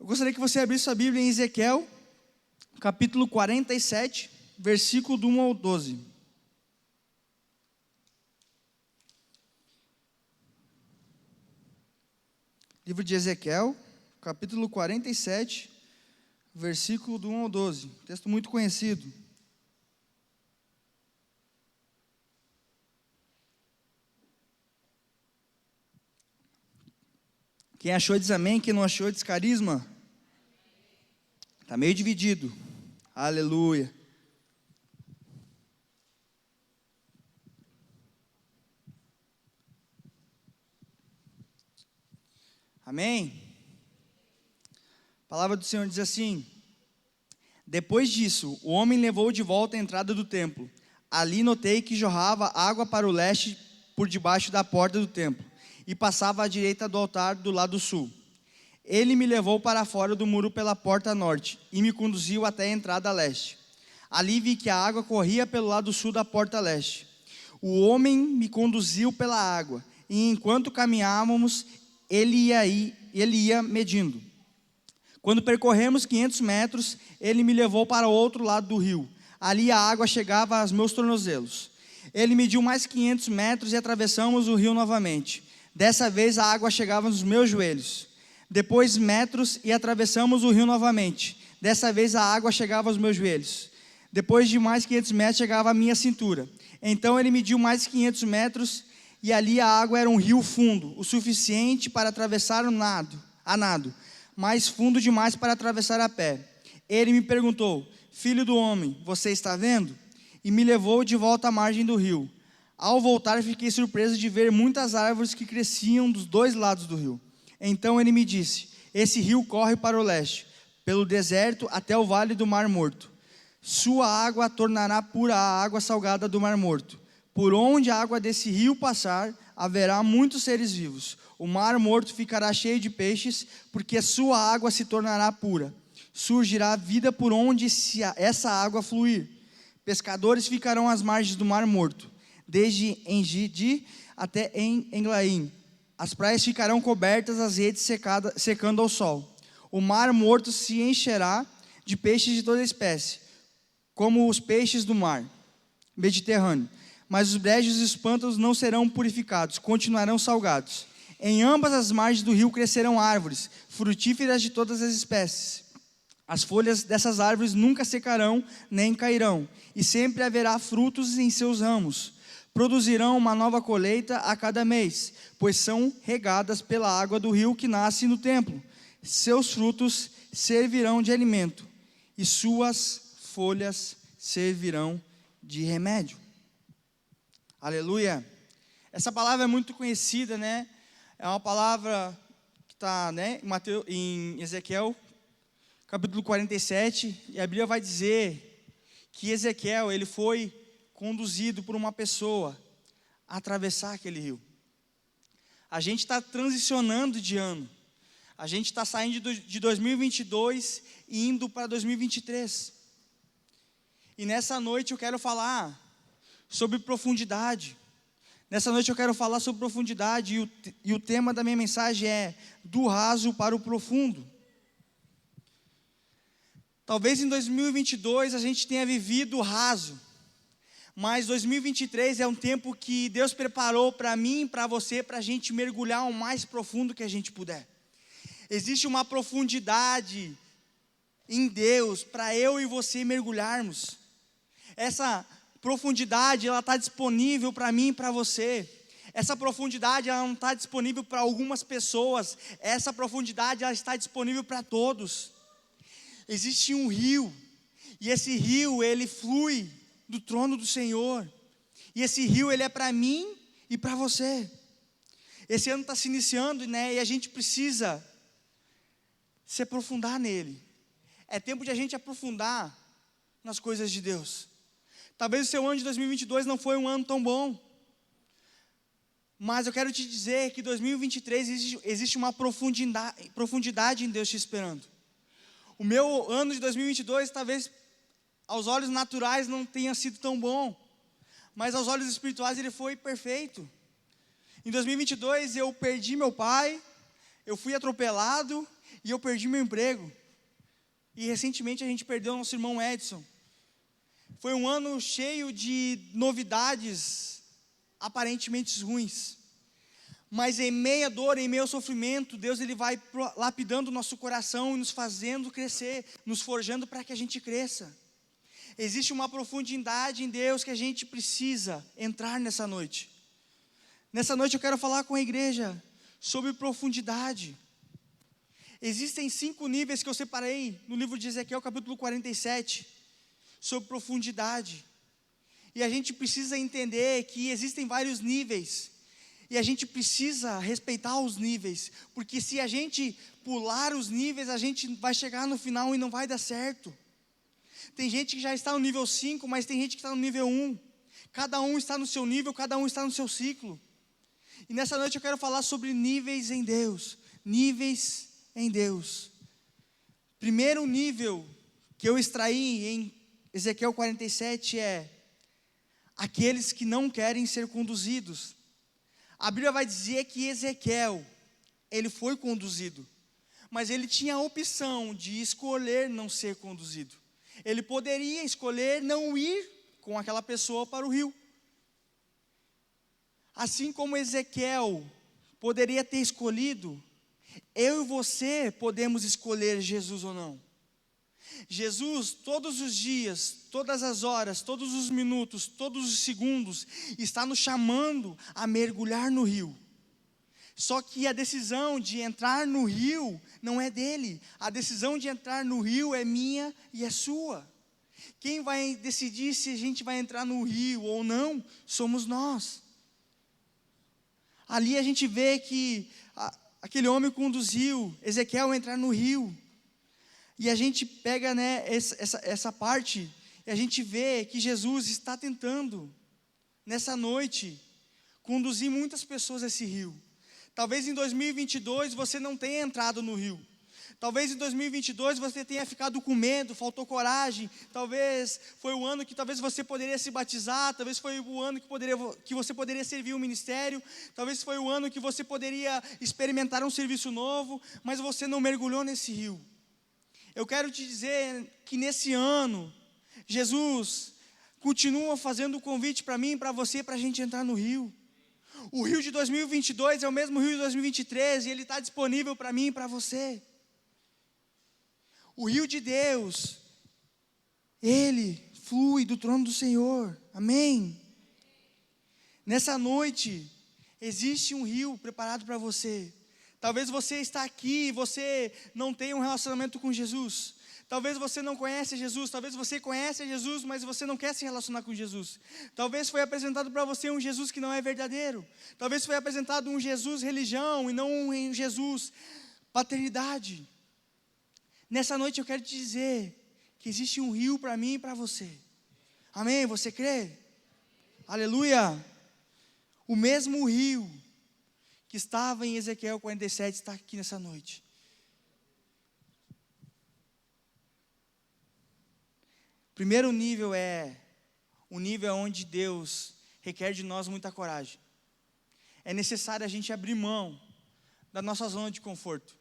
Eu gostaria que você abrisse sua Bíblia em Ezequiel, capítulo 47, versículo do 1 ao 12. Livro de Ezequiel, capítulo 47, versículo do 1 ao 12. Texto muito conhecido. Quem achou diz amém, quem não achou diz carisma. Está meio dividido. Aleluia. Amém? A palavra do Senhor diz assim: depois disso, o homem levou de volta a entrada do templo. Ali notei que jorrava água para o leste por debaixo da porta do templo e passava à direita do altar do lado sul. Ele me levou para fora do muro pela porta norte e me conduziu até a entrada leste. Ali vi que a água corria pelo lado sul da porta leste. O homem me conduziu pela água e enquanto caminhávamos, ele ia medindo. Quando percorremos 500 metros, ele me levou para o outro lado do rio. Ali a água chegava aos meus tornozelos. Ele mediu mais 500 metros e atravessamos o rio novamente. Dessa vez a água chegava nos meus joelhos. Depois metros e atravessamos o rio novamente. Dessa vez a água chegava aos meus joelhos. Depois de mais 500 metros chegava à minha cintura. Então ele mediu mais 500 metros e ali a água era um rio fundo, o suficiente para atravessar a nado, mas fundo demais para atravessar a pé. Ele me perguntou: filho do homem, você está vendo? E me levou de volta à margem do rio. Ao voltar fiquei surpreso de ver muitas árvores que cresciam dos dois lados do rio. Então ele me disse: esse rio corre para o leste, pelo deserto até o vale do Mar Morto. Sua água tornará pura a água salgada do Mar Morto. Por onde a água desse rio passar, haverá muitos seres vivos. O Mar Morto ficará cheio de peixes, porque sua água se tornará pura. Surgirá vida por onde essa água fluir. Pescadores ficarão às margens do Mar Morto, desde Engedi até Englaim. As praias ficarão cobertas, as redes secando ao sol. O Mar Morto se encherá de peixes de toda espécie, como os peixes do mar Mediterrâneo. Mas os brejos e os pântanos não serão purificados, continuarão salgados. Em ambas as margens do rio crescerão árvores, frutíferas de todas as espécies. As folhas dessas árvores nunca secarão, nem cairão, e sempre haverá frutos em seus ramos. Produzirão uma nova colheita a cada mês, pois são regadas pela água do rio que nasce no templo. Seus frutos servirão de alimento, e suas folhas servirão de remédio. Aleluia. Essa palavra é muito conhecida, né? É uma palavra que está, né, em Ezequiel, capítulo 47, e a Bíblia vai dizer que Ezequiel, ele foi conduzido por uma pessoa a atravessar aquele rio. A gente está transicionando de ano. A gente está saindo de 2022 e indo para 2023. E nessa noite eu quero falar sobre profundidade. Nessa noite eu quero falar sobre profundidade e o tema da minha mensagem é do raso para o profundo. Talvez em 2022 a gente tenha vivido raso, mas 2023 é um tempo que Deus preparou para mim e para você, para a gente mergulhar o mais profundo que a gente puder. Existe uma profundidade em Deus para eu e você mergulharmos. Essa profundidade, ela está disponível para mim e para você. Essa profundidade, ela não está disponível para algumas pessoas. Essa profundidade, ela está disponível para todos. Existe um rio, e esse rio, ele flui do trono do Senhor. E esse rio, ele é para mim e para você. Esse ano está se iniciando, né? E a gente precisa se aprofundar nele. É tempo de a gente aprofundar nas coisas de Deus. Talvez o seu ano de 2022 não foi um ano tão bom, mas eu quero te dizer que 2023 existe uma profundidade em Deus te esperando. O meu ano de 2022 talvez aos olhos naturais não tenha sido tão bom, mas aos olhos espirituais ele foi perfeito. Em 2022 eu perdi meu pai, eu fui atropelado, e eu perdi meu emprego. E recentemente a gente perdeu nosso irmão Edson. Foi um ano cheio de novidades aparentemente ruins. Mas em meio à dor, em meio ao sofrimento, Deus ele vai lapidando o nosso coração e nos fazendo crescer, nos forjando para que a gente cresça. Existe uma profundidade em Deus que a gente precisa entrar nessa noite. Nessa noite eu quero falar com a igreja sobre profundidade. Existem 5 níveis que eu separei no livro de Ezequiel, capítulo 47, sobre profundidade. E a gente precisa entender que existem vários níveis, e a gente precisa respeitar os níveis, porque se a gente pular os níveis, a gente vai chegar no final e não vai dar certo. Tem gente que já está no nível 5, mas tem gente que está no nível 1. Cada um está no seu nível, cada um está no seu ciclo. E nessa noite eu quero falar sobre níveis em Deus. Níveis em Deus. Primeiro nível que eu extraí em Ezequiel 47 é aqueles que não querem ser conduzidos. A Bíblia vai dizer que Ezequiel, ele foi conduzido, mas ele tinha a opção de escolher não ser conduzido. Ele poderia escolher não ir com aquela pessoa para o rio. Assim como Ezequiel poderia ter escolhido, eu e você podemos escolher Jesus ou não. Jesus, todos os dias, todas as horas, todos os minutos, todos os segundos, está nos chamando a mergulhar no rio. Só que a decisão de entrar no rio não é dele. A decisão de entrar no rio é minha e é sua. Quem vai decidir se a gente vai entrar no rio ou não, somos nós. Ali a gente vê que aquele homem conduziu Ezequiel a entrar no rio. E a gente pega, né, essa parte, e a gente vê que Jesus está tentando, nessa noite, conduzir muitas pessoas a esse rio. Talvez em 2022 você não tenha entrado no rio. Talvez em 2022 você tenha ficado com medo, faltou coragem. Talvez foi o ano que talvez você poderia se batizar. Talvez foi o ano que você poderia servir um ministério. Talvez foi o ano que você poderia experimentar um serviço novo. Mas você não mergulhou nesse rio. Eu quero te dizer que nesse ano, Jesus continua fazendo o convite para mim e para você, para a gente entrar no rio. O rio de 2022 é o mesmo rio de 2023 e ele está disponível para mim e para você. O rio de Deus, ele flui do trono do Senhor, amém? Nessa noite, existe um rio preparado para você. Talvez você está aqui e você não tenha um relacionamento com Jesus. Talvez você não conhece Jesus, talvez você conhece Jesus, mas você não quer se relacionar com Jesus. Talvez foi apresentado para você um Jesus que não é verdadeiro. Talvez foi apresentado um Jesus religião e não um Jesus paternidade. Nessa noite eu quero te dizer que existe um rio para mim e para você. Amém? Você crê? Aleluia! O mesmo rio que estava em Ezequiel 47 está aqui nessa noite. Primeiro nível é o nível onde Deus requer de nós muita coragem. É necessário a gente abrir mão da nossa zona de conforto.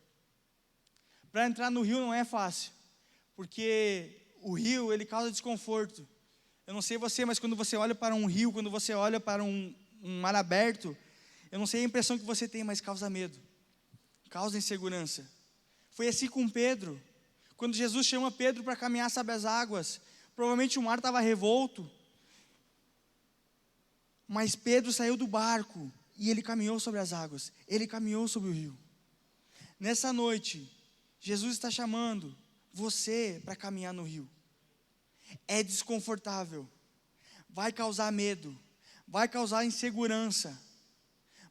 Para entrar no rio não é fácil, porque o rio ele causa desconforto. Eu não sei você, mas quando você olha para um rio, quando você olha para um mar aberto, eu não sei a impressão que você tem, mas causa medo, causa insegurança. Foi assim com Pedro. Quando Jesus chama Pedro para caminhar sobre as águas, provavelmente o mar estava revolto, mas Pedro saiu do barco e ele caminhou sobre as águas, ele caminhou sobre o rio. Nessa noite, Jesus está chamando você para caminhar no rio. É desconfortável, vai causar medo, vai causar insegurança,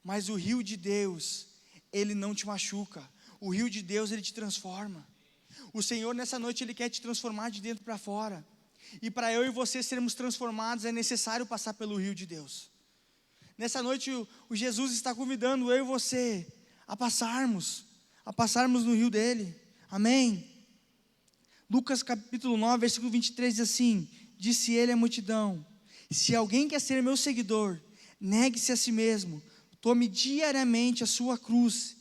mas o rio de Deus, ele não te machuca. O rio de Deus, ele te transforma. O Senhor nessa noite, ele quer te transformar de dentro para fora. E para eu e você sermos transformados, é necessário passar pelo rio de Deus. Nessa noite, o Jesus está convidando eu e você a passarmos no rio dele. Amém? Lucas capítulo 9, versículo 23 diz assim: disse ele à multidão: se alguém quer ser meu seguidor, negue-se a si mesmo, tome diariamente a sua cruz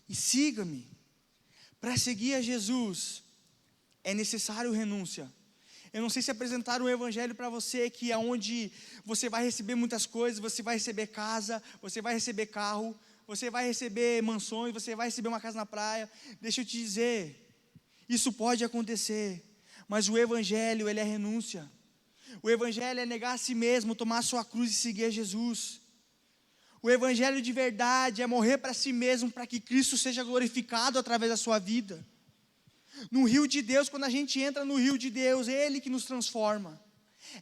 e siga-me. Para seguir a Jesus, é necessário renúncia. Eu não sei se apresentaram um evangelho para você, que é onde você vai receber muitas coisas, você vai receber casa, você vai receber carro, você vai receber mansões, você vai receber uma casa na praia. Deixa eu te dizer, isso pode acontecer, mas o evangelho, ele é renúncia. O evangelho é negar a si mesmo, tomar a sua cruz e seguir a Jesus. O evangelho de verdade é morrer para si mesmo, para que Cristo seja glorificado através da sua vida. No rio de Deus, quando a gente entra no rio de Deus, é Ele que nos transforma,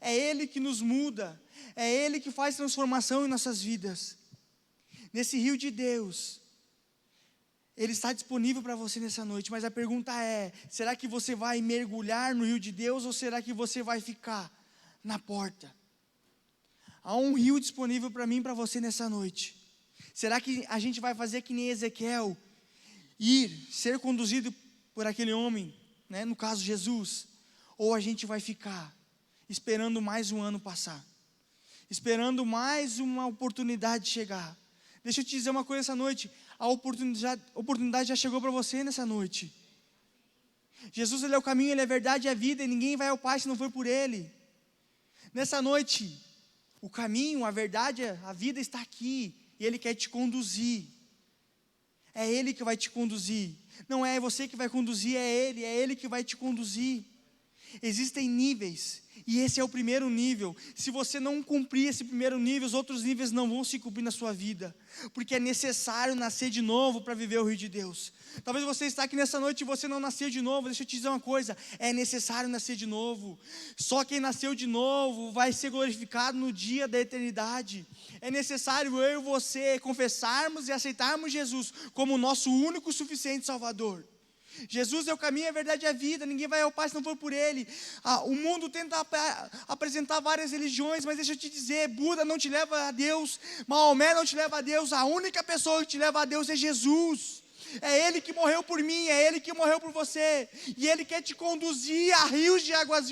é Ele que nos muda, é Ele que faz transformação em nossas vidas. Nesse rio de Deus, Ele está disponível para você nessa noite, mas a pergunta é: será que você vai mergulhar no rio de Deus, ou será que você vai ficar na porta? Há um rio disponível para mim e para você nessa noite. Será que a gente vai fazer que nem Ezequiel, ser conduzido por aquele homem, né, no caso Jesus, ou a gente vai ficar esperando mais um ano passar, esperando mais uma oportunidade chegar? Deixa eu te dizer uma coisa essa noite, a oportunidade já chegou para você nessa noite. Jesus, Ele é o caminho, Ele é a verdade e a vida, e ninguém vai ao Pai se não for por Ele. Nessa noite, o caminho, a verdade, a vida está aqui, e Ele quer te conduzir. É Ele que vai te conduzir. Não é você que vai conduzir, é Ele que vai te conduzir. Existem níveis, e esse é o primeiro nível. Se você não cumprir esse primeiro nível, os outros níveis não vão se cumprir na sua vida, porque é necessário nascer de novo para viver o rio de Deus. Talvez você está aqui nessa noite e você não nasceu de novo. Deixa eu te dizer uma coisa, é necessário nascer de novo. Só quem nasceu de novo vai ser glorificado no dia da eternidade. É necessário eu e você confessarmos e aceitarmos Jesus como o nosso único e suficiente Salvador. Jesus é o caminho, a verdade e a vida, ninguém vai ao Pai se não for por Ele. O mundo tenta apresentar várias religiões, mas deixa eu te dizer, Buda não te leva a Deus, Maomé não te leva a Deus, a única pessoa que te leva a Deus é Jesus. É Ele que morreu por mim, é Ele que morreu por você, e Ele quer te conduzir a rios de águas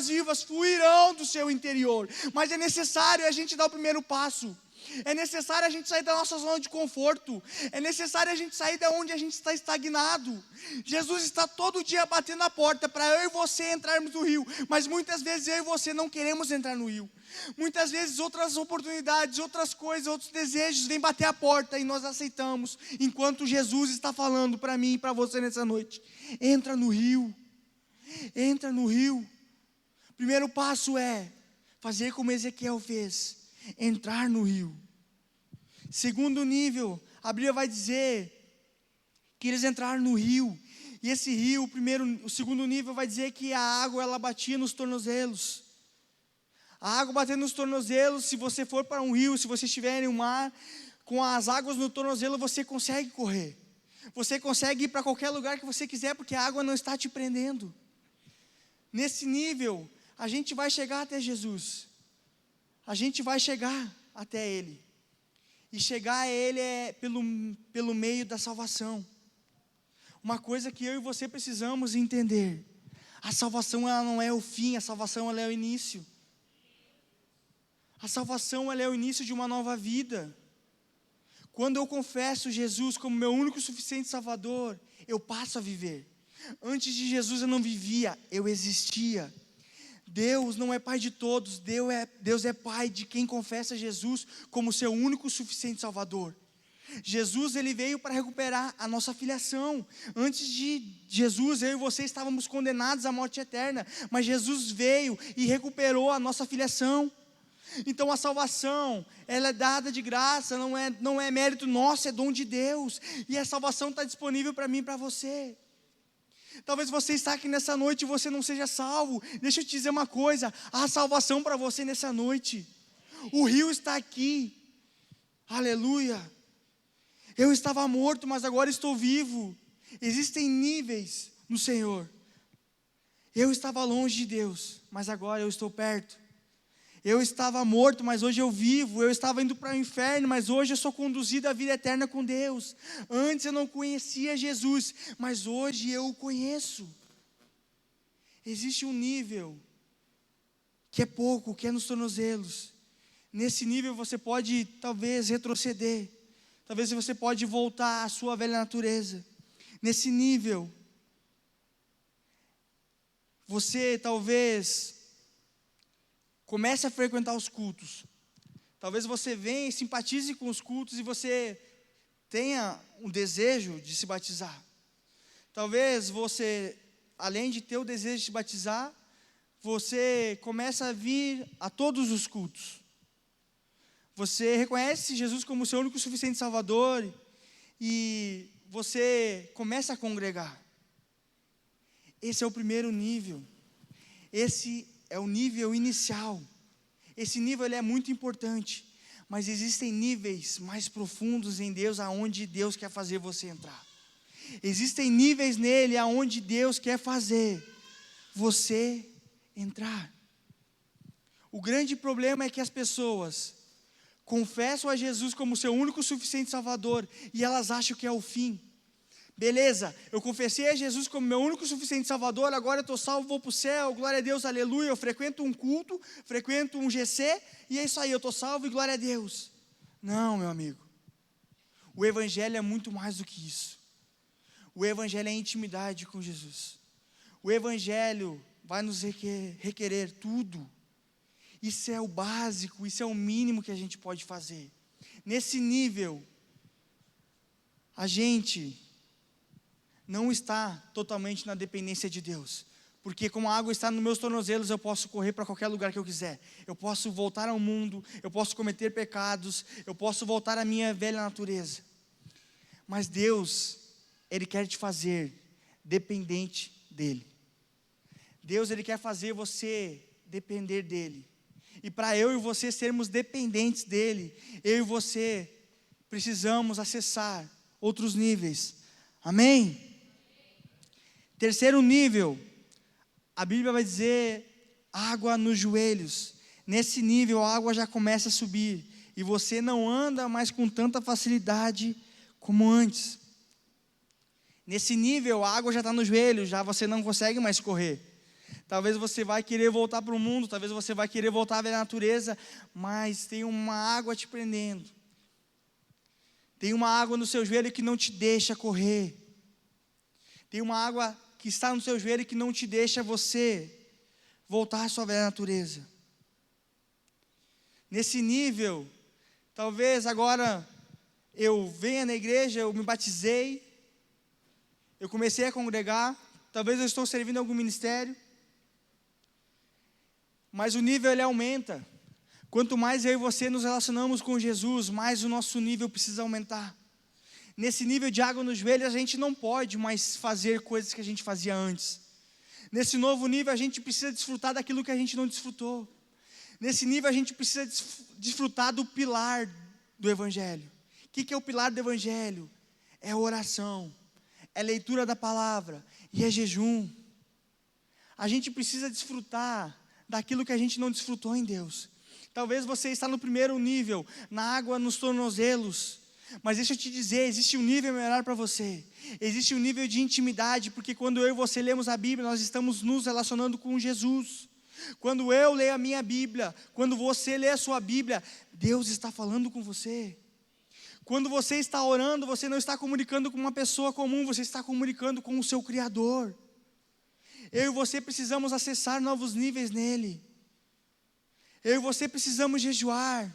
vivas fluirão do seu interior, mas é necessário a gente dar o primeiro passo. É necessário a gente sair da nossa zona de conforto. É necessário a gente sair da onde a gente está estagnado. Jesus está todo dia batendo a porta para eu e você entrarmos no rio, mas muitas vezes eu e você não queremos entrar no rio. Muitas vezes outras oportunidades, outras coisas, outros desejos vêm bater a porta e nós aceitamos, enquanto Jesus está falando para mim e para você nessa noite: entra no rio. Entra no rio. Primeiro passo é fazer como Ezequiel fez: entrar no rio. Segundo nível, a Bíblia vai dizer que eles entraram no rio, e esse rio, o segundo nível vai dizer que a água, ela batia nos tornozelos. A água batendo nos tornozelos, se você for para um rio, se você estiver em um mar, com as águas no tornozelo, você consegue correr. Você consegue ir para qualquer lugar que você quiser, porque a água não está te prendendo. Nesse nível, a gente vai chegar até Jesus. A gente vai chegar até Ele. E chegar a Ele é pelo meio da salvação. Uma coisa que eu e você precisamos entender: a salvação, ela não é o fim, a salvação, ela é o início. A salvação, ela é o início de uma nova vida. Quando eu confesso Jesus como meu único e suficiente Salvador, eu passo a viver. Antes de Jesus eu não vivia, eu existia. Deus não é Pai de todos, Deus é Pai de quem confessa Jesus como seu único e suficiente Salvador. Jesus, Ele veio para recuperar a nossa filiação. Antes de Jesus, eu e você estávamos condenados à morte eterna, mas Jesus veio e recuperou a nossa filiação. Então a salvação, ela é dada de graça, não é mérito nosso, é dom de Deus, e a salvação está disponível para mim e para você. Talvez você está aqui nessa noite e você não seja salvo. Deixa eu te dizer uma coisa: há salvação para você nessa noite. O rio está aqui. Aleluia. Eu estava morto, mas agora estou vivo. Existem níveis no Senhor. Eu estava longe de Deus, mas agora eu estou perto. Eu estava morto, mas hoje eu vivo. Eu estava indo para o inferno, mas hoje eu sou conduzido à vida eterna com Deus. Antes eu não conhecia Jesus, mas hoje eu o conheço. Existe um nível que é pouco, que é nos tornozelos. Nesse nível você pode talvez retroceder. Talvez você pode voltar à sua velha natureza. Nesse nível, você talvez comece a frequentar os cultos. Talvez você venha e simpatize com os cultos e você tenha um desejo de se batizar. Talvez você, além de ter o desejo de se batizar, você começa a vir a todos os cultos. Você reconhece Jesus como o seu único e suficiente Salvador e você começa a congregar. Esse é o primeiro nível. Esse é o nível inicial. Esse nível ele é muito importante, mas existem níveis mais profundos em Deus aonde Deus quer fazer você entrar. Existem níveis nele aonde Deus quer fazer você entrar. O grande problema é que as pessoas confessam a Jesus como seu único e suficiente Salvador e elas acham que é o fim. Beleza, eu confessei a Jesus como meu único e suficiente Salvador, agora eu estou salvo, vou para o céu, glória a Deus, aleluia, eu frequento um culto, frequento um GC, e é isso aí, eu estou salvo e glória a Deus. Não, meu amigo, o Evangelho é muito mais do que isso. O Evangelho é intimidade com Jesus. O Evangelho vai nos requerer tudo. Isso é o básico, isso é o mínimo que a gente pode fazer. Nesse nível, a gente não está totalmente na dependência de Deus, porque como a água está nos meus tornozelos, eu posso correr para qualquer lugar que eu quiser, eu posso voltar ao mundo, eu posso cometer pecados, eu posso voltar à minha velha natureza, mas Deus, Ele quer te fazer dependente dEle. Deus, Ele quer fazer você depender dEle, e para eu e você sermos dependentes dEle, eu e você precisamos acessar outros níveis, amém? Terceiro nível, a Bíblia vai dizer água nos joelhos. Nesse nível a água já começa a subir e você não anda mais com tanta facilidade como antes. Nesse nível a água já está nos joelhos, já você não consegue mais correr. Talvez você vai querer voltar para o mundo, talvez você vai querer voltar à velha natureza, mas tem uma água te prendendo. Tem uma água no seu joelho que não te deixa correr. Tem uma água que está no seu joelho e que não te deixa você voltar à sua velha natureza. Nesse nível, talvez agora eu venha na igreja, eu me batizei, eu comecei a congregar, talvez eu estou servindo em algum ministério, mas o nível ele aumenta. Quanto mais eu e você nos relacionamos com Jesus, mais o nosso nível precisa aumentar. Nesse nível de água nos joelhos, a gente não pode mais fazer coisas que a gente fazia antes. Nesse novo nível, a gente precisa desfrutar daquilo que a gente não desfrutou. Nesse nível, a gente precisa desfrutar do pilar do Evangelho. O que é o pilar do Evangelho? É a oração, é a leitura da palavra e é jejum. A gente precisa desfrutar daquilo que a gente não desfrutou em Deus. Talvez você está no primeiro nível, na água nos tornozelos. Mas deixa eu te dizer, existe um nível melhor para você. Existe um nível de intimidade, porque quando eu e você lemos a Bíblia, nós estamos nos relacionando com Jesus. Quando eu leio a minha Bíblia, quando você lê a sua Bíblia, Deus está falando com você. Quando você está orando, você não está comunicando com uma pessoa comum, você está comunicando com o seu Criador. Eu e você precisamos acessar novos níveis nele. Eu e você precisamos jejuar.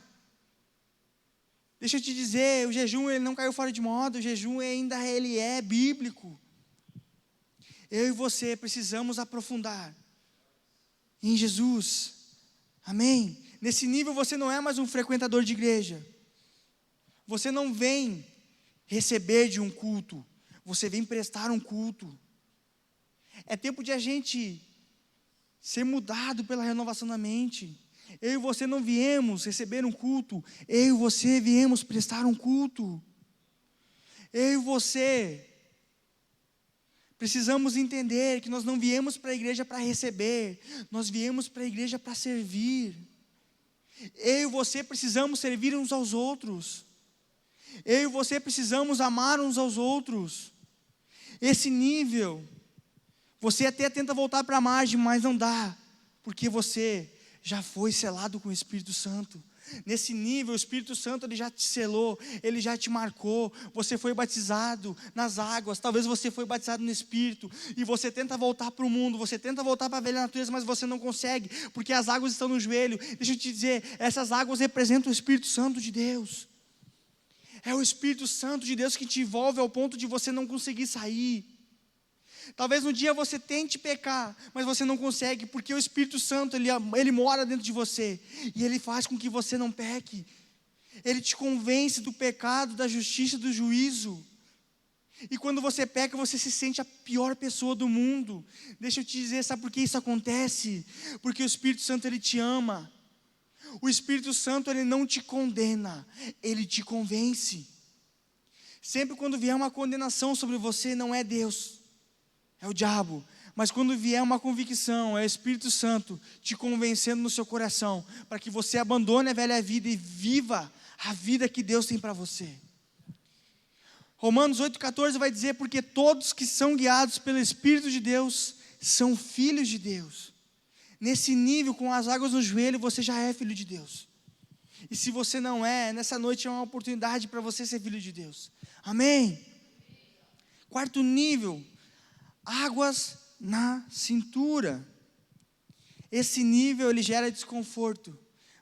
Deixa eu te dizer, o jejum ele não caiu fora de moda, o jejum ainda ele é bíblico. Eu e você precisamos aprofundar em Jesus, amém? Nesse nível você não é mais um frequentador de igreja, você não vem receber de um culto, você vem prestar um culto. É tempo de a gente ser mudado pela renovação da mente. Eu e você não viemos receber um culto, eu e você viemos prestar um culto. Eu e você precisamos entender que nós não viemos para a igreja para receber, nós viemos para a igreja para servir. Eu e você precisamos servir uns aos outros. Eu e você precisamos amar uns aos outros. Esse nível, você até tenta voltar para a margem, mas não dá, porque você já foi selado com o Espírito Santo. Nesse nível, o Espírito Santo ele já te selou, ele já te marcou. Você foi batizado nas águas, talvez você foi batizado no Espírito, e você tenta voltar para o mundo, você tenta voltar para a velha natureza, mas você não consegue, porque as águas estão no joelho. Deixa eu te dizer, essas águas representam o Espírito Santo de Deus. É o Espírito Santo de Deus que te envolve ao ponto de você não conseguir sair. Talvez um dia você tente pecar, mas você não consegue, porque o Espírito Santo, ele mora dentro de você, e ele faz com que você não peque. Ele te convence do pecado, da justiça, do juízo. E quando você peca, você se sente a pior pessoa do mundo. Deixa eu te dizer, sabe por que isso acontece? Porque o Espírito Santo, ele te ama. O Espírito Santo, ele não te condena, ele te convence. Sempre quando vier uma condenação sobre você, não é Deus, é o diabo. Mas quando vier uma convicção, é o Espírito Santo te convencendo no seu coração, para que você abandone a velha vida e viva a vida que Deus tem para você. Romanos 8,14 vai dizer, porque todos que são guiados pelo Espírito de Deus, são filhos de Deus. Nesse nível, com as águas no joelho, você já é filho de Deus. E se você não é, nessa noite é uma oportunidade para você ser filho de Deus. Amém? Quarto nível, águas na cintura. Esse nível, ele gera desconforto.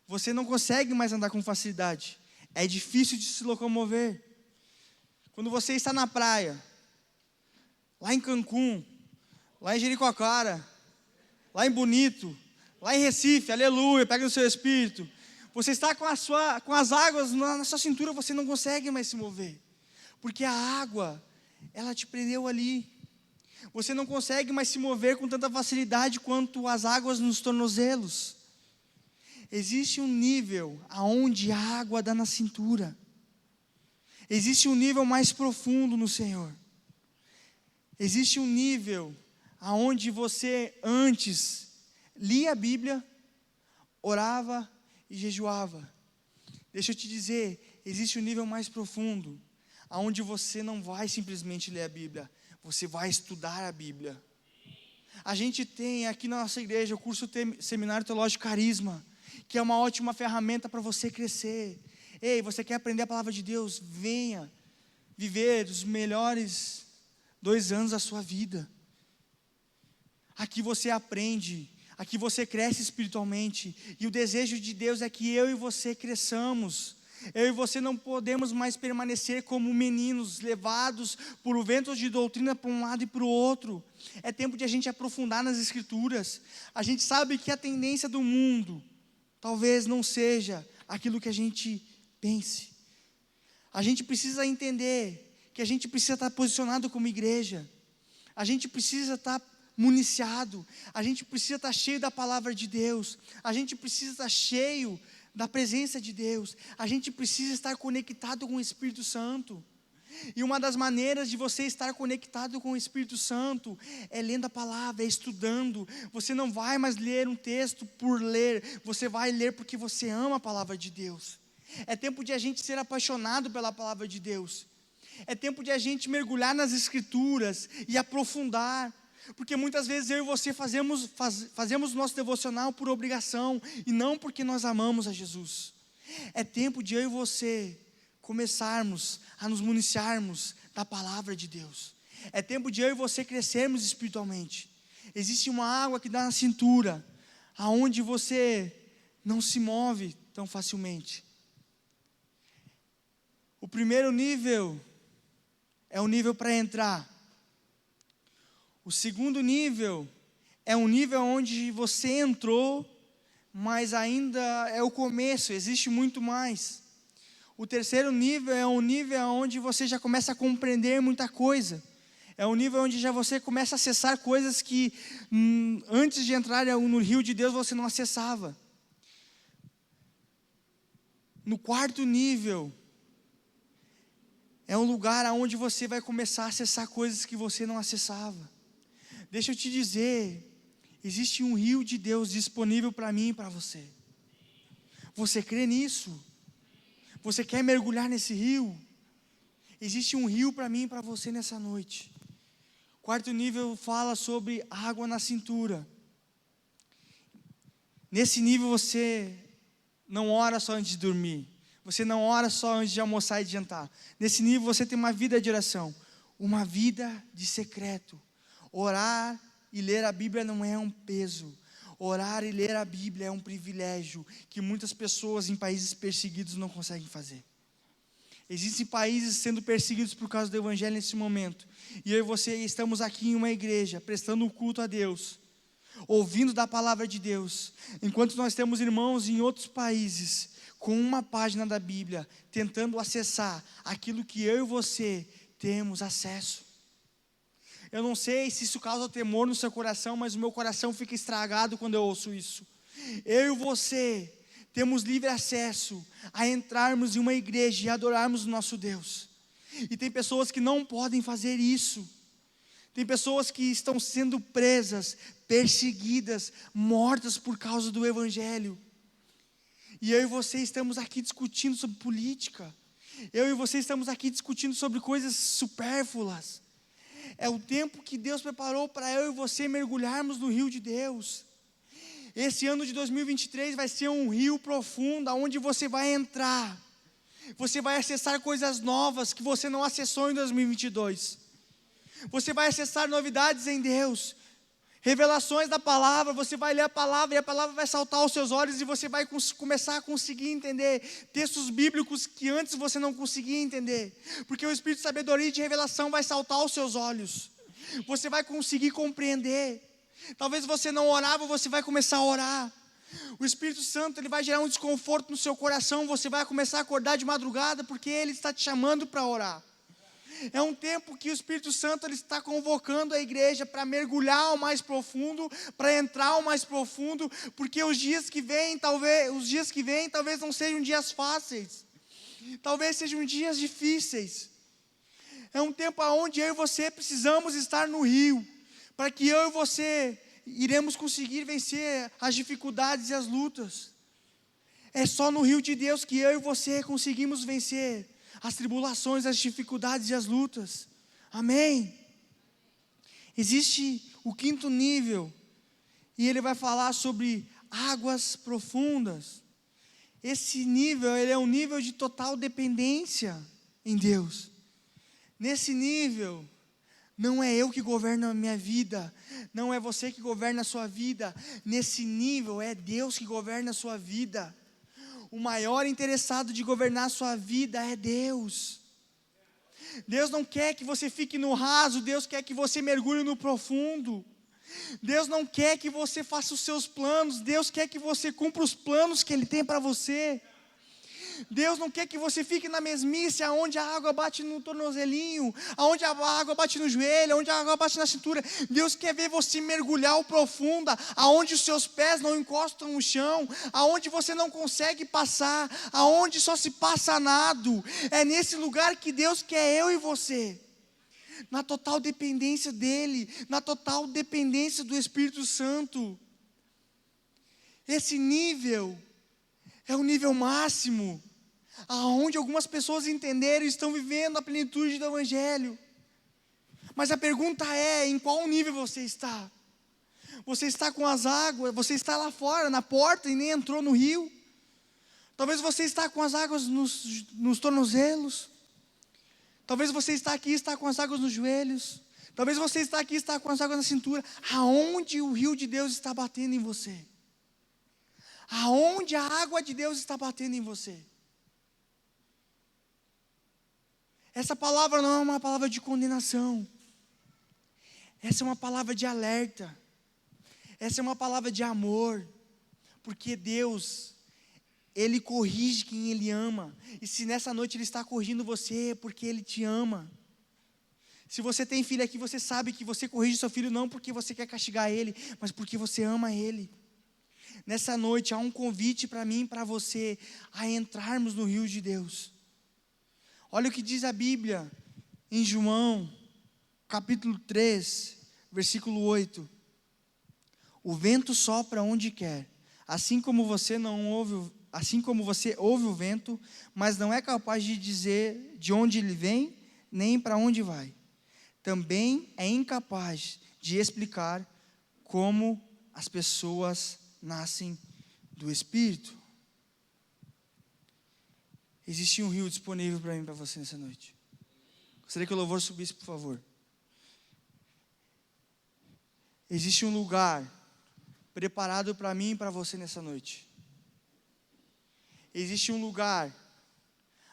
Você não consegue mais andar com facilidade. É difícil de se locomover. Quando você está na praia, lá em Cancún, lá em Jericoacoara, lá em Bonito, lá em Recife, aleluia, pega no seu espírito. Você está com as águas na sua cintura, você não consegue mais se mover. Porque a água, ela te prendeu ali. Você não consegue mais se mover com tanta facilidade quanto as águas nos tornozelos. Existe um nível aonde a água dá na cintura. Existe um nível mais profundo no Senhor. Existe um nível aonde você antes lia a Bíblia, orava e jejuava. Deixa eu te dizer, existe um nível mais profundo, aonde você não vai simplesmente ler a Bíblia, você vai estudar a Bíblia. A gente tem aqui na nossa igreja o curso Seminário Teológico Carisma, que é uma ótima ferramenta para você crescer. Ei, você quer aprender a palavra de Deus? Venha viver os melhores 2 anos da sua vida. Aqui você aprende, aqui você cresce espiritualmente, e o desejo de Deus é que eu e você cresçamos. Eu e você não podemos mais permanecer como meninos, levados por ventos de doutrina para um lado e para o outro. É tempo de a gente aprofundar nas Escrituras. A gente sabe que a tendência do mundo talvez não seja aquilo que a gente pense. A gente precisa entender que a gente precisa estar posicionado como igreja. A gente precisa estar municiado, a gente precisa estar cheio da palavra de Deus, a gente precisa estar cheio da presença de Deus, a gente precisa estar conectado com o Espírito Santo. E uma das maneiras de você estar conectado com o Espírito Santo é lendo a palavra, é estudando. Você não vai mais ler um texto por ler, você vai ler porque você ama a palavra de Deus. É tempo de a gente ser apaixonado pela palavra de Deus. É tempo de a gente mergulhar nas Escrituras e aprofundar. Porque muitas vezes eu e você fazemos o nosso devocional por obrigação e não porque nós amamos a Jesus. É tempo de eu e você começarmos a nos municiarmos da palavra de Deus. É tempo de eu e você crescermos espiritualmente. Existe uma água que dá na cintura, aonde você não se move tão facilmente. O primeiro nível é o nível para entrar. O segundo nível é um nível onde você entrou, mas ainda é o começo, existe muito mais. O terceiro nível é um nível onde você já começa a compreender muita coisa. É um nível onde já você começa a acessar coisas que antes de entrar no rio de Deus você não acessava. No quarto nível é um lugar onde você vai começar a acessar coisas que você não acessava. Deixa eu te dizer, existe um rio de Deus disponível para mim e para você. Você crê nisso? Você quer mergulhar nesse rio? Existe um rio para mim e para você nessa noite. Quarto nível fala sobre água na cintura. Nesse nível você não ora só antes de dormir. Você não ora só antes de almoçar e de jantar. Nesse nível você tem uma vida de oração, uma vida de secreto. Orar e ler a Bíblia não é um peso. Orar e ler a Bíblia é um privilégio que muitas pessoas em países perseguidos não conseguem fazer. Existem países sendo perseguidos por causa do Evangelho nesse momento. E eu e você estamos aqui em uma igreja, prestando um culto a Deus, ouvindo da palavra de Deus, enquanto nós temos irmãos em outros países, com uma página da Bíblia, tentando acessar aquilo que eu e você temos acesso. Eu não sei se isso causa temor no seu coração, mas o meu coração fica estragado quando eu ouço isso. Eu e você temos livre acesso a entrarmos em uma igreja e adorarmos o nosso Deus. E tem pessoas que não podem fazer isso. Tem pessoas que estão sendo presas, perseguidas, mortas por causa do Evangelho. E eu e você estamos aqui discutindo sobre política. Eu e você estamos aqui discutindo sobre coisas supérfluas. É o tempo que Deus preparou para eu e você mergulharmos no rio de Deus. Esse ano de 2023 vai ser um rio profundo, onde você vai entrar. Você vai acessar coisas novas que você não acessou em 2022. Você vai acessar novidades em Deus. Revelações da palavra, você vai ler a palavra e a palavra vai saltar aos seus olhos e você vai começar a conseguir entender textos bíblicos que antes você não conseguia entender, porque o Espírito de sabedoria e de revelação vai saltar aos seus olhos, você vai conseguir compreender. Talvez você não orava, você vai começar a orar. O Espírito Santo, ele vai gerar um desconforto no seu coração, você vai começar a acordar de madrugada, porque ele está te chamando para orar. É um tempo que o Espírito Santo ele está convocando a igreja para mergulhar ao mais profundo, para entrar ao mais profundo, porque os dias que vêm talvez não sejam dias fáceis, talvez sejam dias difíceis. É um tempo onde eu e você precisamos estar no rio, para que eu e você iremos conseguir vencer as dificuldades e as lutas. É só no rio de Deus que eu e você conseguimos vencer as tribulações, as dificuldades e as lutas. Amém? Existe o quinto nível, e ele vai falar sobre águas profundas. Esse nível, ele é um nível de total dependência em Deus. Nesse nível, não é eu que governo a minha vida, não é você que governa a sua vida. Nesse nível, é Deus que governa a sua vida. O maior interessado de governar a sua vida é Deus. Deus não quer que você fique no raso, Deus quer que você mergulhe no profundo. Deus não quer que você faça os seus planos, Deus quer que você cumpra os planos que Ele tem para você. Deus não quer que você fique na mesmice, aonde a água bate no tornozelinho, aonde a água bate no joelho, aonde a água bate na cintura. Deus quer ver você mergulhar ao profundo, aonde os seus pés não encostam no chão, aonde você não consegue passar, aonde só se passa a nado. É nesse lugar que Deus quer eu e você, na total dependência dEle, na total dependência do Espírito Santo. Esse nível é o nível máximo, aonde algumas pessoas entenderam e estão vivendo a plenitude do Evangelho. Mas a pergunta é, em qual nível você está? Você está com as águas, você está lá fora, na porta e nem entrou no rio? Talvez você está com as águas nos tornozelos. Talvez você está aqui e está com as águas nos joelhos. Talvez você está aqui e está com as águas na cintura. Aonde o rio de Deus está batendo em você? Aonde a água de Deus está batendo em você? Essa palavra não é uma palavra de condenação. Essa é uma palavra de alerta. Essa é uma palavra de amor. Porque Deus, Ele corrige quem Ele ama. E se nessa noite Ele está corrigindo você, é porque Ele te ama. Se você tem filho aqui, você sabe que você corrige seu filho não porque você quer castigar ele, mas porque você ama ele. Nessa noite há um convite para mim e para você a entrarmos no rio de Deus. Olha o que diz a Bíblia em João, capítulo 3, versículo 8. O vento sopra onde quer, assim como você ouve o vento, mas não é capaz de dizer de onde ele vem, nem para onde vai. Também é incapaz de explicar como as pessoas nascem do Espírito. Existe um rio disponível para mim e para você nessa noite. Gostaria que o louvor subisse, por favor. Existe um lugar preparado para mim e para você nessa noite. Existe um lugar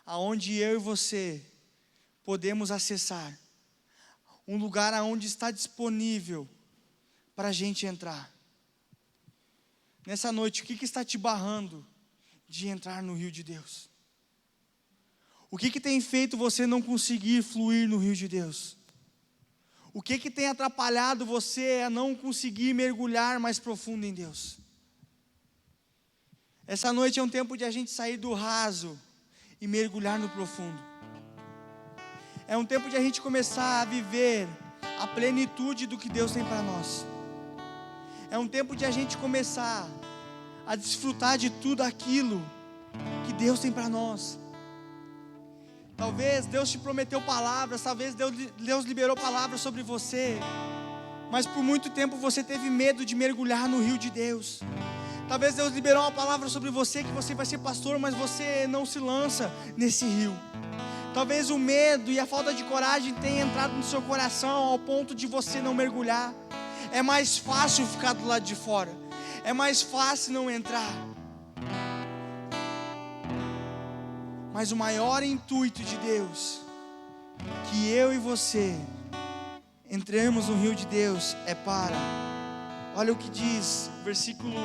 aonde eu e você podemos acessar. Um lugar aonde está disponível para a gente entrar. Nessa noite, o que está te barrando de entrar no rio de Deus? O que tem feito você não conseguir fluir no rio de Deus? O que tem atrapalhado você a não conseguir mergulhar mais profundo em Deus? Essa noite é um tempo de a gente sair do raso e mergulhar no profundo. É um tempo de a gente começar a viver a plenitude do que Deus tem para nós. É um tempo de a gente começar a desfrutar de tudo aquilo que Deus tem para nós. Talvez Deus te prometeu palavras, talvez Deus liberou palavras sobre você, mas por muito tempo você teve medo de mergulhar no rio de Deus. Talvez Deus liberou uma palavra sobre você, que você vai ser pastor, mas você não se lança nesse rio. Talvez o medo e a falta de coragem tenha entrado no seu coração ao ponto de você não mergulhar. É mais fácil ficar do lado de fora, é mais fácil não entrar. Mas o maior intuito de Deus, que eu e você entremos no rio de Deus, é para, olha o que diz, versículo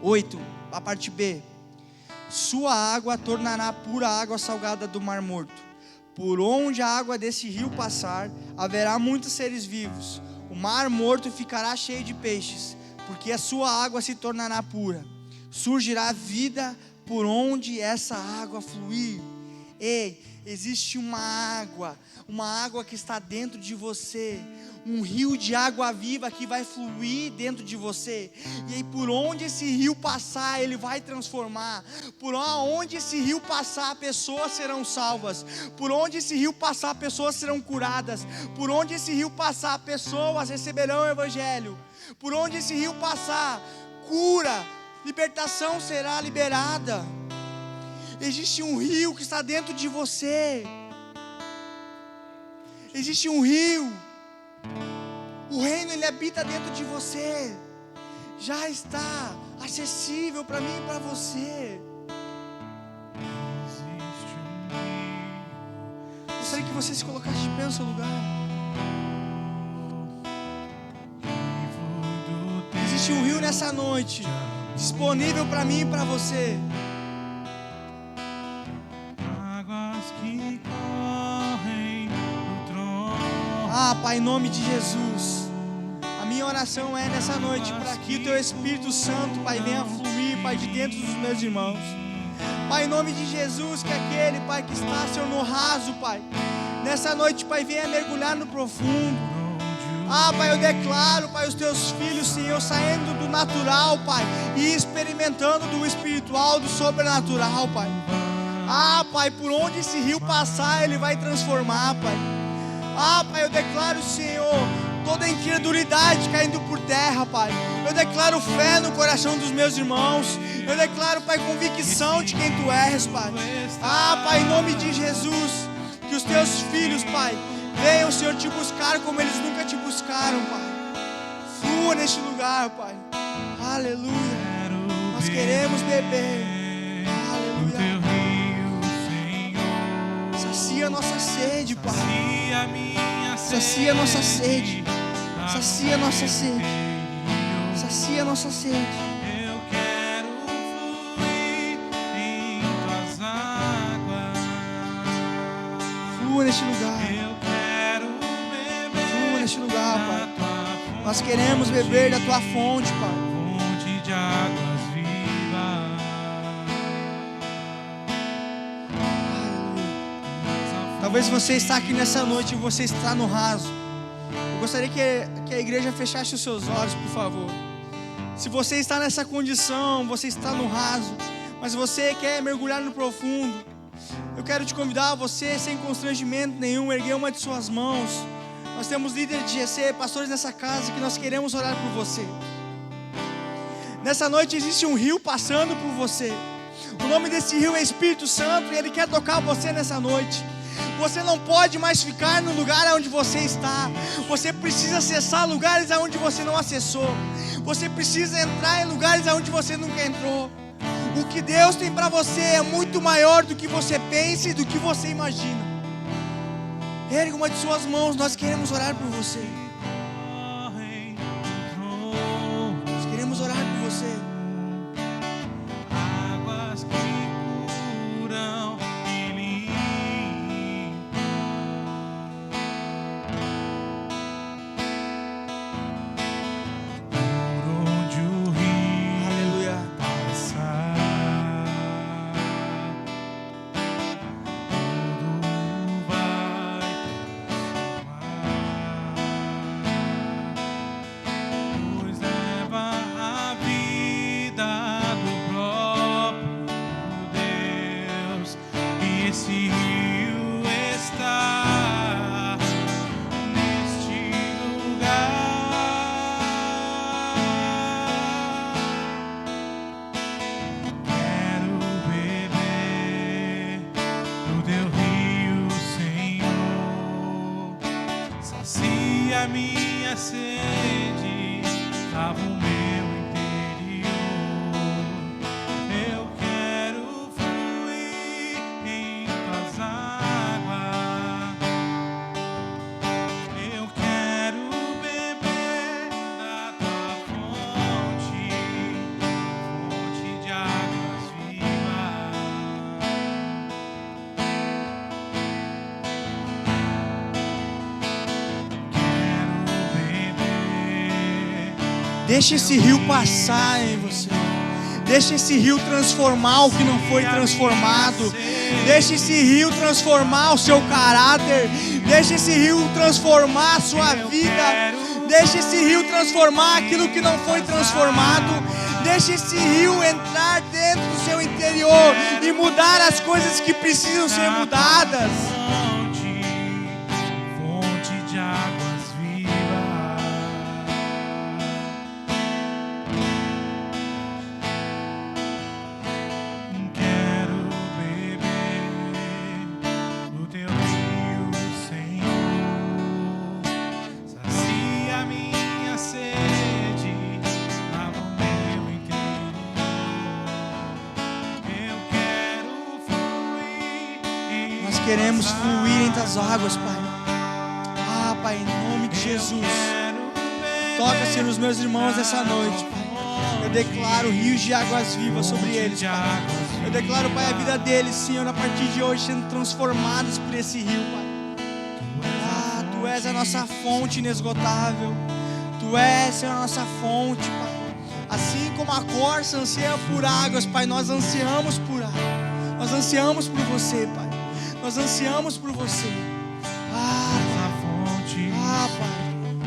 8, a parte B: sua água tornará pura a água salgada do mar morto. Por onde a água desse rio passar, haverá muitos seres vivos. O mar morto ficará cheio de peixes, porque a sua água se tornará pura. Surgirá vida por onde essa água fluir. Ei, existe uma água que está dentro de você, um rio de água viva que vai fluir dentro de você. E aí por onde esse rio passar, ele vai transformar. Por onde esse rio passar, pessoas serão salvas. Por onde esse rio passar, pessoas serão curadas. Por onde esse rio passar, pessoas receberão o evangelho. Por onde esse rio passar, cura, libertação será liberada. Existe um rio que está dentro de você. Existe um rio. O reino, ele habita dentro de você. Já está acessível para mim e para você. Gostaria que você se colocasse de pé no seu lugar. Existe um rio nessa noite, disponível para mim e para você. Ah, Pai, em nome de Jesus, a minha oração é nessa noite para que o Teu Espírito Santo, Pai, venha fluir, Pai, de dentro dos meus irmãos. Pai, em nome de Jesus, que aquele, Pai, que está, Senhor, no raso, Pai, nessa noite, Pai, venha mergulhar no profundo. Ah, Pai, eu declaro, Pai, os Teus filhos, Senhor, saindo do natural, Pai, e experimentando do espiritual, do sobrenatural, Pai. Ah, Pai, por onde esse rio passar, ele vai transformar, Pai. Ah, Pai, eu declaro, Senhor, toda incredulidade caindo por terra, Pai. Eu declaro fé no coração dos meus irmãos. Eu declaro, Pai, convicção de quem Tu és, Pai. Ah, Pai, em nome de Jesus, que os Teus filhos, Pai, venham, Senhor, Te buscar como eles nunca Te buscaram, Pai. Flua neste lugar, Pai. Aleluia. Nós queremos beber. Aleluia. Sacia a nossa sede, Pai. Sacia a nossa sede. Sacia a nossa sede. Sacia a nossa sede. Eu quero fluir em Tuas águas. Flua neste lugar. Eu quero beber. Flua neste lugar, Pai. Nós queremos beber da Tua fonte, Pai. Fonte de águas vivas. Talvez você está aqui nessa noite e você está no raso. Eu gostaria que a igreja fechasse os seus olhos, por favor. Se você está nessa condição, você está no raso, mas você quer mergulhar no profundo, eu quero te convidar a você, sem constrangimento nenhum, erguer uma de suas mãos. Nós temos líderes de GC, pastores nessa casa, que nós queremos orar por você. Nessa noite existe um rio passando por você. O nome desse rio é Espírito Santo e Ele quer tocar você nessa noite. Você não pode mais ficar no lugar onde você está. Você precisa acessar lugares onde você não acessou. Você precisa entrar em lugares onde você nunca entrou. O que Deus tem para você é muito maior do que você pensa e do que você imagina. Ergue uma de suas mãos, nós queremos orar por você. Nós queremos orar por você. Águas que curam e limpam, por onde o rio Aleluia. passar, tudo vai transformar, pois leva a vida do próprio Deus, e esse rio está neste lugar. Quero beber do teu rio, Senhor. Sacia minha sede, lava o meu interior. Eu quero fluir em tuas águas. Eu quero beber da tua fonte, fonte de águas vivas. Quero beber. Deixa esse rio passar em você. Deixa esse rio transformar o que não foi transformado. Deixa esse rio transformar o seu caráter. Deixa esse rio transformar a sua vida. Deixa esse rio transformar aquilo que não foi transformado. Deixa esse rio entrar dentro do seu interior e mudar as coisas que precisam ser mudadas. Fonte, fonte de águas vivas. Quero beber do teu rio, Senhor. Sacia minha sede, lava o meu interior. Eu quero fluir em Nós queremos fluir entre as águas, Pai. Ah, Pai, em nome de Jesus. Toca, Senhor, os meus irmãos essa noite, Pai. Eu declaro rios de águas vivas sobre eles, Pai. Eu declaro, Pai, a vida deles, Senhor, a partir de hoje, sendo transformados por esse rio, Pai. Ah, Tu és a nossa fonte inesgotável. Tu és, Senhor, a nossa fonte, Pai. Assim como a corça anseia por águas, Pai, nós ansiamos por água. Nós ansiamos por você, Pai. Nós ansiamos por você. Ah, Pai.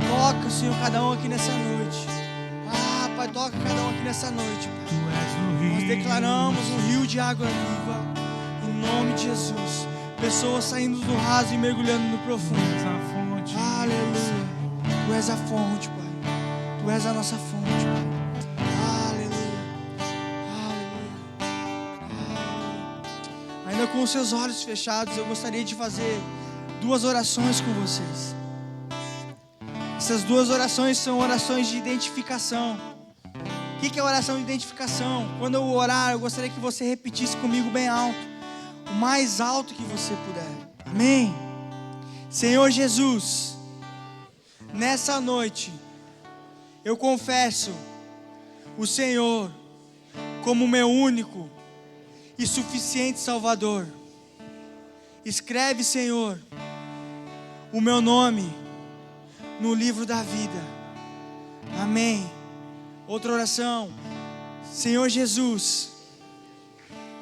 Toca, Senhor, cada um aqui nessa noite. Ah, Pai, toca cada um aqui nessa noite, Pai. Nós declaramos um rio de água viva, em nome de Jesus. Pessoas saindo do raso e mergulhando no profundo. Aleluia. Tu és a fonte, Pai. Tu és a nossa fonte, Pai. Aleluia. Aleluia. Ainda com os seus olhos fechados, eu gostaria de fazer 2 orações com vocês. Essas 2 orações são orações de identificação. O que é oração de identificação? Quando eu orar, eu gostaria que você repetisse comigo bem alto, o mais alto que você puder. Amém? Senhor Jesus, nessa noite, eu confesso o Senhor como meu único e suficiente Salvador. Escreve, Senhor, o meu nome no livro da vida. Amém. Outra oração. Senhor Jesus,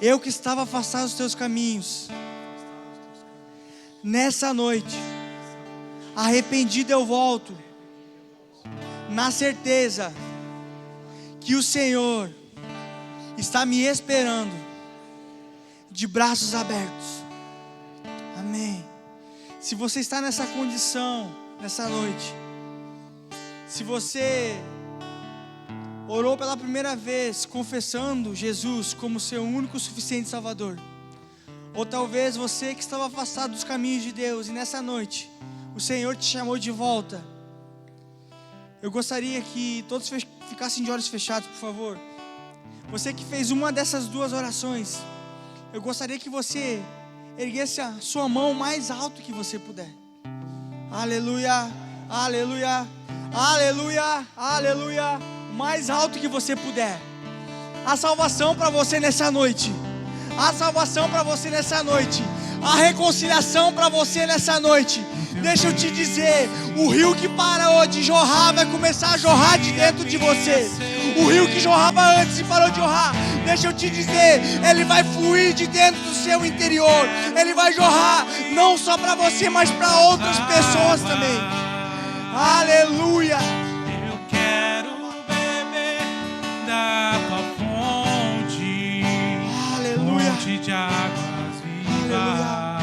eu que estava afastado dos teus caminhos, nessa noite, arrependido eu volto, na certeza que o Senhor está me esperando de braços abertos. Amém. Se você está nessa condição nessa noite, se você orou pela primeira vez, confessando Jesus como seu único suficiente Salvador. Ou talvez você que estava afastado dos caminhos de Deus, e nessa noite o Senhor te chamou de volta. Eu gostaria que todos ficassem de olhos fechados, por favor. Você que fez uma dessas duas orações, eu gostaria que você erguesse a sua mão o mais alto que você puder. Aleluia, aleluia, aleluia, aleluia. O mais alto que você puder. A salvação para você nessa noite. A salvação para você nessa noite. A reconciliação para você nessa noite. Deixa eu te dizer, o rio que parou de jorrar vai começar a jorrar de dentro de você. O rio que jorrava antes e parou de jorrar, deixa eu te dizer, ele vai fluir de dentro do seu interior. Ele vai jorrar não só para você, mas para outras pessoas também. Aleluia. Eu quero beber da tua fonte. Aleluia. Fonte de águas vivas. Aleluia.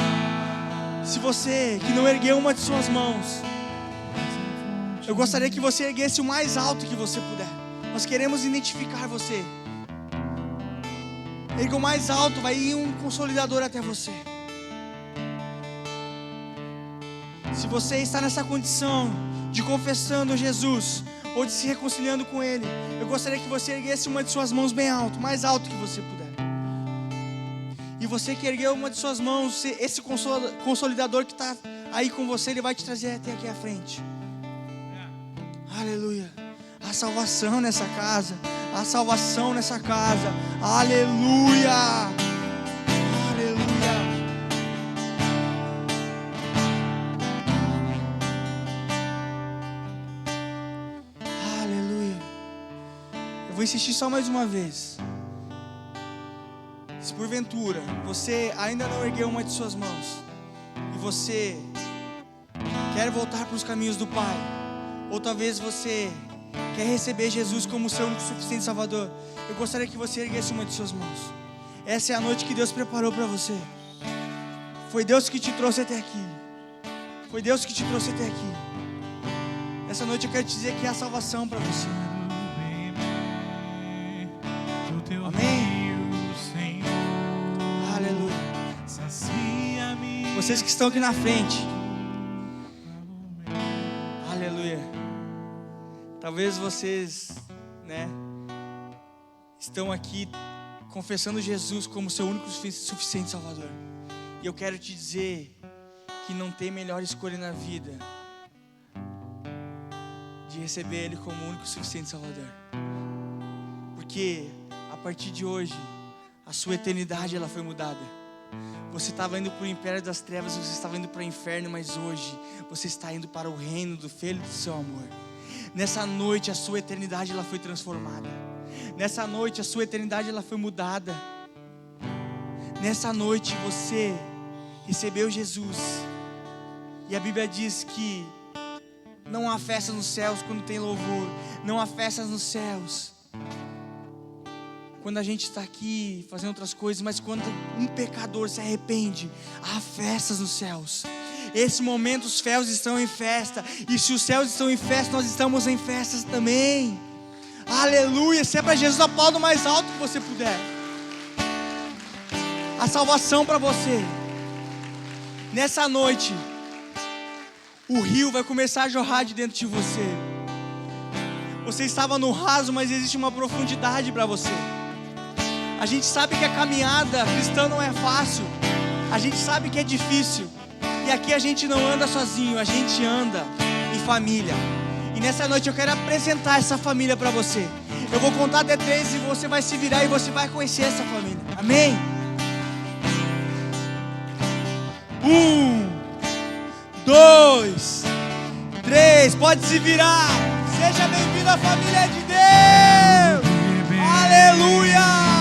Se você que não ergueu uma de suas mãos, eu gostaria que você erguesse o mais alto que você puder. Nós queremos identificar você. Erga o mais alto, vai ir um consolidador até você. Se você está nessa condição de confessando Jesus ou de se reconciliando com Ele, eu gostaria que você erguesse uma de suas mãos bem alto, mais alto que você puder. E você que ergueu uma de suas mãos, esse consolidador que está aí com você, ele vai te trazer até aqui à frente. Aleluia. A salvação nessa casa. A salvação nessa casa. Aleluia. Aleluia. Aleluia. Eu vou insistir só mais uma vez. Se porventura você ainda não ergueu uma de suas mãos e você quer voltar para os caminhos do Pai, ou talvez você quer receber Jesus como seu único suficiente Salvador, eu gostaria que você erguesse uma de suas mãos. Essa é a noite que Deus preparou para você. Foi Deus que te trouxe até aqui. Foi Deus que te trouxe até aqui. Essa noite eu quero te dizer que há salvação para você. Amém. Aleluia. Vocês que estão aqui na frente, aleluia. Talvez vocês, estão aqui confessando Jesus como seu único suficiente Salvador. E eu quero te dizer que não tem melhor escolha na vida de receber Ele como o único suficiente Salvador. Porque a partir de hoje, a sua eternidade ela foi mudada. Você estava indo para o império das trevas, você estava indo para o inferno, mas hoje você está indo para o reino do Filho do seu amor. Nessa noite a sua eternidade ela foi transformada. Nessa noite a sua eternidade ela foi mudada. Nessa noite você recebeu Jesus. E a Bíblia diz que não há festa nos céus quando tem louvor. Não há festas nos céus quando a gente está aqui fazendo outras coisas, mas quando um pecador se arrepende, há festas nos céus. Esse momento os céus estão em festa, e se os céus estão em festa, nós estamos em festas também. Aleluia. Se é para Jesus, aplauda o mais alto que você puder. A salvação para você. Nessa noite, o rio vai começar a jorrar de dentro de você. Você estava no raso, mas existe uma profundidade para você. A gente sabe que a caminhada cristã não é fácil. A gente sabe que é difícil. E aqui a gente não anda sozinho, a gente anda em família. E nessa noite eu quero apresentar essa família para você. Eu vou contar até 3 e você vai se virar e você vai conhecer essa família. Amém? 1, 2, 3. Pode se virar. Seja bem-vindo à família de Deus. Aleluia.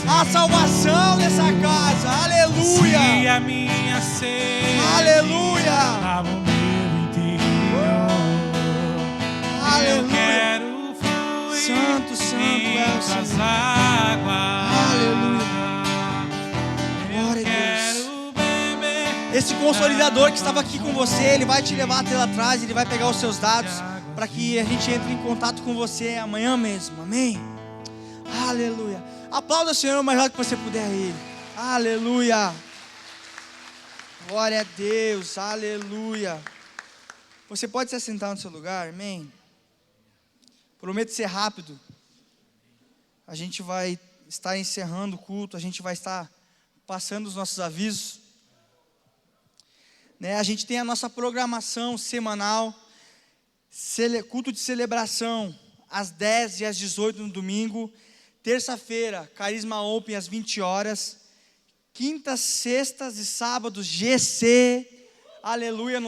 A salvação nessa casa. Aleluia. Se a minha sede aleluia. lava o meu interior. Aleluia. Eu quero fluir Santo, santo é o as Senhor. águas. Aleluia. Glória a Deus. Esse consolidador que estava aqui com você, ele vai te levar até lá atrás, ele vai pegar os seus dados. para que a gente entre em contato com você amanhã mesmo, amém? Aleluia. Aplauda o Senhor o melhor que você puder a Ele. Aleluia. Glória a Deus, aleluia. Você pode se assentar no seu lugar, amém? Prometo ser rápido. A gente vai estar encerrando o culto, a gente vai estar passando os nossos avisos. A gente tem a nossa programação semanal, culto de celebração, às 10 e às 18 no domingo. Terça-feira, Carisma Open às 20 horas. Quintas, sextas e sábados, GC. Aleluia.